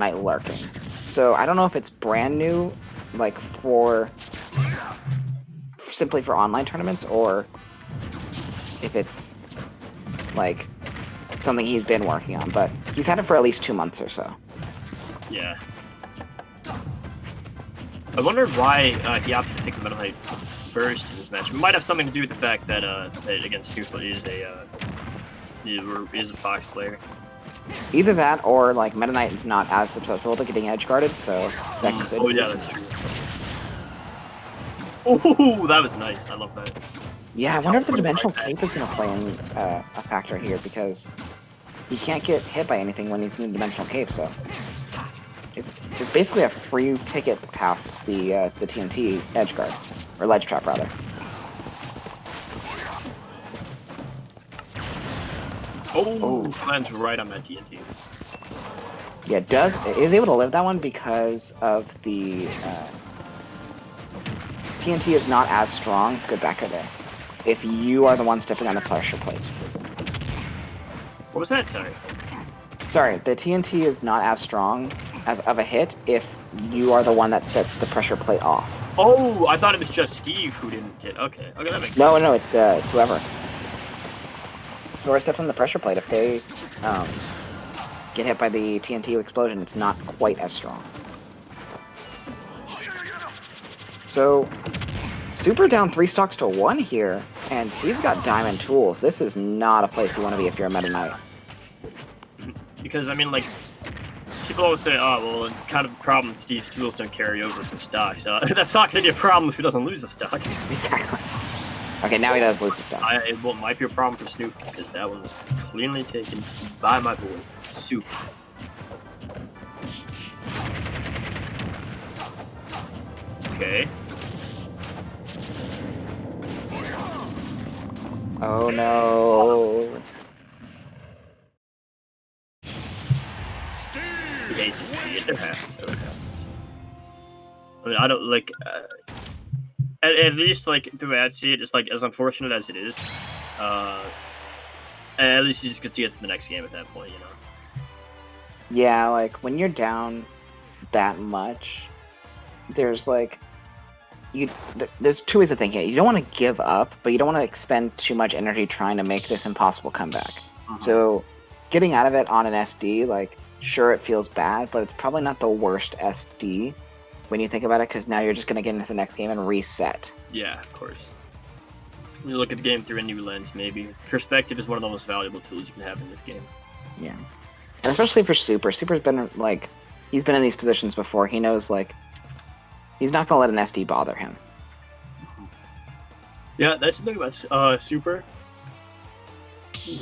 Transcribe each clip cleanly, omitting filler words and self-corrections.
Knight lurking. So I don't know if it's brand new, like simply for online tournaments, or if it's like something he's been working on, but he's had it for at least 2 months or so. Yeah. I wonder why he opted to pick the Meta Knight first in this match. It might have something to do with the fact that that against SNooFL is a Fox player. Either that, or like Meta Knight is not as susceptible to getting edge guarded, so that could. Oh yeah, that's true. Oh, that was nice. I love that. Yeah, I wonder if the dimensional cape is going to play in a factor here, because he can't get hit by anything when he's in the dimensional cape. So it's basically a free ticket past the TNT edge guard, or ledge trap rather. Oh, lands right on that TNT. Yeah, is able to live that one because of the TNT is not as strong. Good backer there. If you are the one stepping on the pressure plate. What was that? Sorry, the TNT is not as strong as of a hit if you are the one that sets the pressure plate off. Oh, I thought it was just Steve who didn't get. Okay, that makes sense. No, it's whoever. Whoever steps on the pressure plate, if they get hit by the TNT explosion, it's not quite as strong. So, Super down 3 stocks to 1 here, and Steve's got diamond tools. This is not a place you want to be if you're a Meta Knight. Because, I mean, like, people always say, oh, well, it's kind of a problem that Steve's tools don't carry over from stock. So that's not going to be a problem if he doesn't lose a stock. Exactly. Okay, now he does lose a stock. It might be a problem for Snoop, because that one was cleanly taken by my boy, Super. Okay. Oh no. You hate to see it. It happens. I mean, I don't like. At least, like, the way I'd see it, it's like as unfortunate as it is. At least you just get to get to the next game at that point, you know. Yeah, like when you're down that much, there's like. There's 2 ways of thinking it. You don't want to give up, but you don't want to expend too much energy trying to make this impossible comeback. So, getting out of it on an SD, like, sure, it feels bad, but it's probably not the worst SD when you think about it, because now you're just going to get into the next game and reset. Yeah, of course. You look at the game through a new lens, maybe. Perspective is one of the most valuable tools you can have in this game. Yeah. And especially for Super. Super's been, like, he's been in these positions before. He knows, like, he's not going to let an SD bother him. Yeah, that's the thing about Super.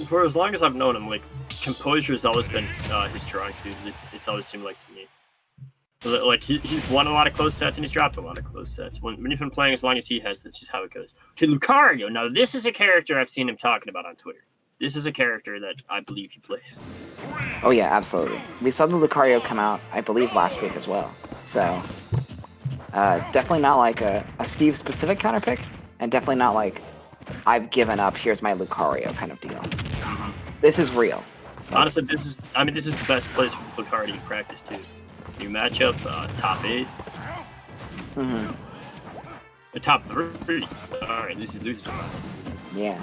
For as long as I've known him, like, composure has always been his strong suit. It's always seemed like to me. Like, he's won a lot of close sets and he's dropped a lot of close sets. When you've been playing as long as he has, that's just how it goes. Okay, Lucario. Now, this is a character I've seen him talking about on Twitter. This is a character that I believe he plays. Oh, yeah, absolutely. We saw the Lucario come out, I believe, last week as well. So, definitely not like a Steve-specific counter pick, and definitely not like, I've given up, here's my Lucario kind of deal. This is real. Honestly, this is the best place for Lucario to practice, too. New matchup, top 8. The top 3. Alright, this is losing. Yeah.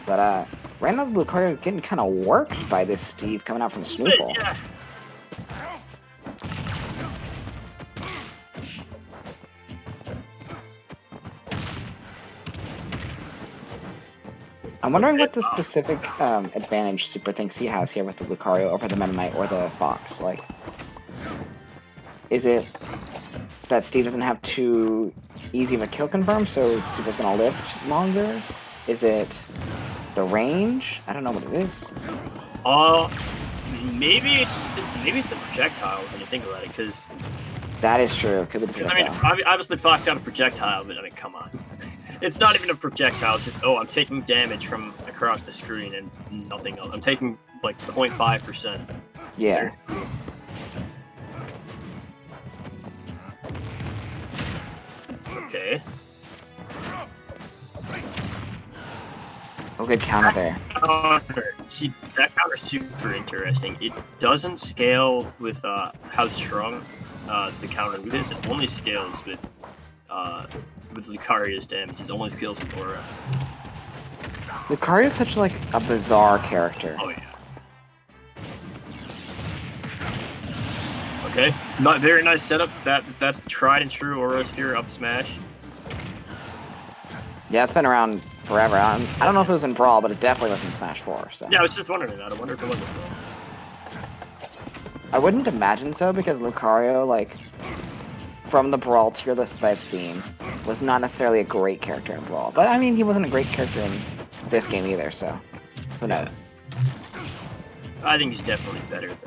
But, right now the Lucario getting kind of worked by this Steve coming out from SNooFL. Yeah. I'm wondering what the specific advantage Super thinks he has here with the Lucario over the Meta Knight or the Fox. Like, is it that Steve doesn't have too easy of a kill confirm, so Super's gonna live longer? Is it the range? I don't know what it is. Maybe it's a projectile when you think about it, because that is true. It could be the projectile. I mean, obviously Fox got a projectile, but I mean, come on. It's not even a projectile. It's just, oh, I'm taking damage from across the screen and nothing else. I'm taking like 0.5%. Yeah. Okay. Oh, good counter there. See, that counter's super interesting. It doesn't scale with how strong the counter is. It only scales with Lucario's damage. It only scales with Aura. Lucario is such like a bizarre character. Oh yeah. Okay, not very nice setup. That's the tried and true Aura Sphere up smash. Yeah, it's been around forever. I don't know if it was in Brawl, but it definitely was in Smash 4. So. Yeah, I was just wondering that. I wonder if it was in Brawl. I wouldn't imagine so because Lucario, like, from the Brawl tier lists I've seen, was not necessarily a great character in Brawl. But I mean, he wasn't a great character in this game either, so who knows? I think he's definitely better than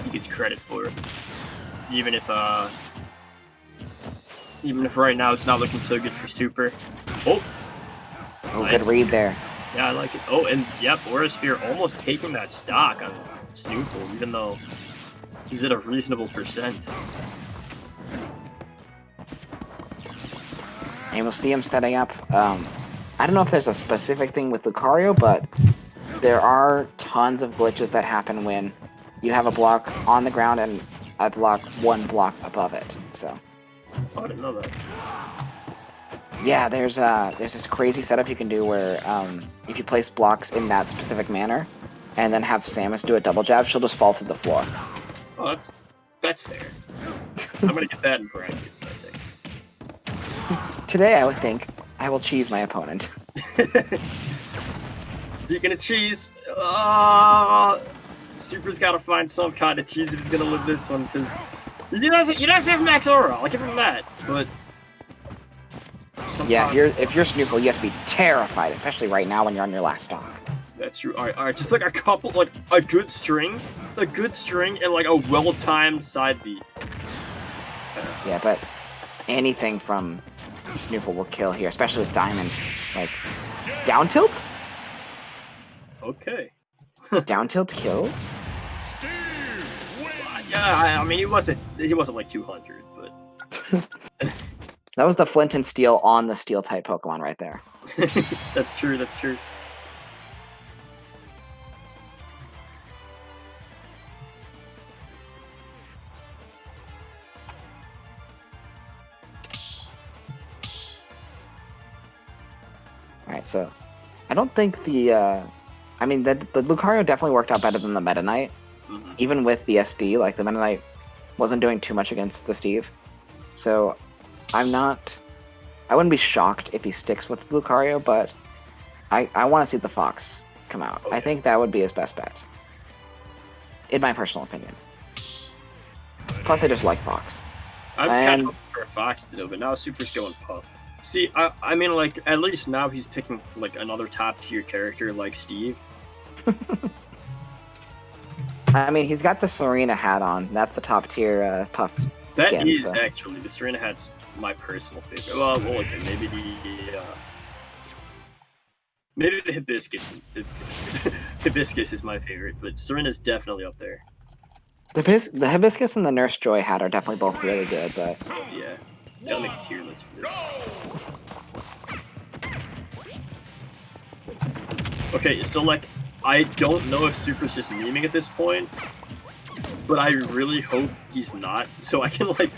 he gets credit for. Even if right now it's not looking so good for Super. Oh, nice. Good read there. Yeah, I like it. Oh, and yep, Aura Sphere almost taking that stock on SNooFL, even though he's at a reasonable percent. And we'll see him setting up. I don't know if there's a specific thing with Lucario, but there are tons of glitches that happen when you have a block on the ground and a block one block above it. So. Oh, I didn't know that. Yeah, there's this crazy setup you can do where if you place blocks in that specific manner, and then have Samus do a double jab, she'll just fall through the floor. Oh, that's fair. I'm gonna get that in bracket, I think. Today, I would think I will cheese my opponent. Speaking of cheese, Super's got to find some kind of cheese if he's gonna live this one, because you guys have Max Aura. I'll give him that, but. Yeah, if you're SNooFL, you have to be terrified, especially right now when you're on your last stock. That's true. All right, just like a couple, like a good string, and like a well-timed side beat. Yeah, but anything from SNooFL will kill here, especially with Diamond. Like, down tilt? Okay. Down tilt kills? Yeah, I mean, he wasn't like 200, but. That was the Flint and Steel on the Steel type Pokemon right there. That's true. That's true. All right, so I don't think the I mean the Lucario definitely worked out better than the Meta Knight. Mm-hmm. Even with the SD, like the Meta Knight wasn't doing too much against the Steve. So I wouldn't be shocked if he sticks with Lucario, but I want to see the Fox come out. Okay. I think that would be his best bet. In my personal opinion. Plus, I just like Fox. I was kind of hoping for a Fox to do, but now Super's going Puff. See, I mean, like, at least now he's picking, like, another top-tier character like Steve. I mean, he's got the Serena hat on. That's the top-tier Puff That skin, is, so. actually. The Serena hat's my personal favorite. Well, okay, maybe the Hibiscus. Hibiscus is my favorite, but Serena's definitely up there. The Hibiscus and the Nurse Joy hat are definitely both really good, but... Yeah. Gotta make a tier list for this. Okay, so, like, I don't know if Super's just memeing at this point, but I really hope he's not, so I can, like...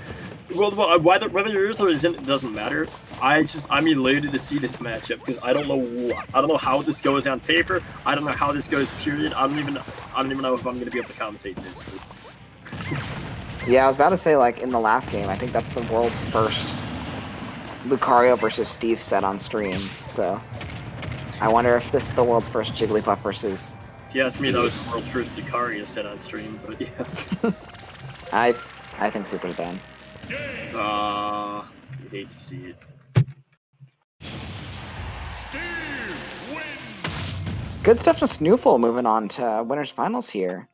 Well, whether he is or isn't, it doesn't matter. I'm elated to see this matchup, because I don't know how this goes on paper. I don't know how this goes, period. I don't even know if I'm gonna be able to commentate this. But... Yeah, I was about to say, like, in the last game, I think that's the world's first Lucario versus Steve set on stream, so I wonder if this is the world's first Jigglypuff versus... If you ask me, that was the world's first Lucario set on stream, but yeah. I think Super's banned. I hate to see it. Good stuff to SNooFL moving on to winners finals here.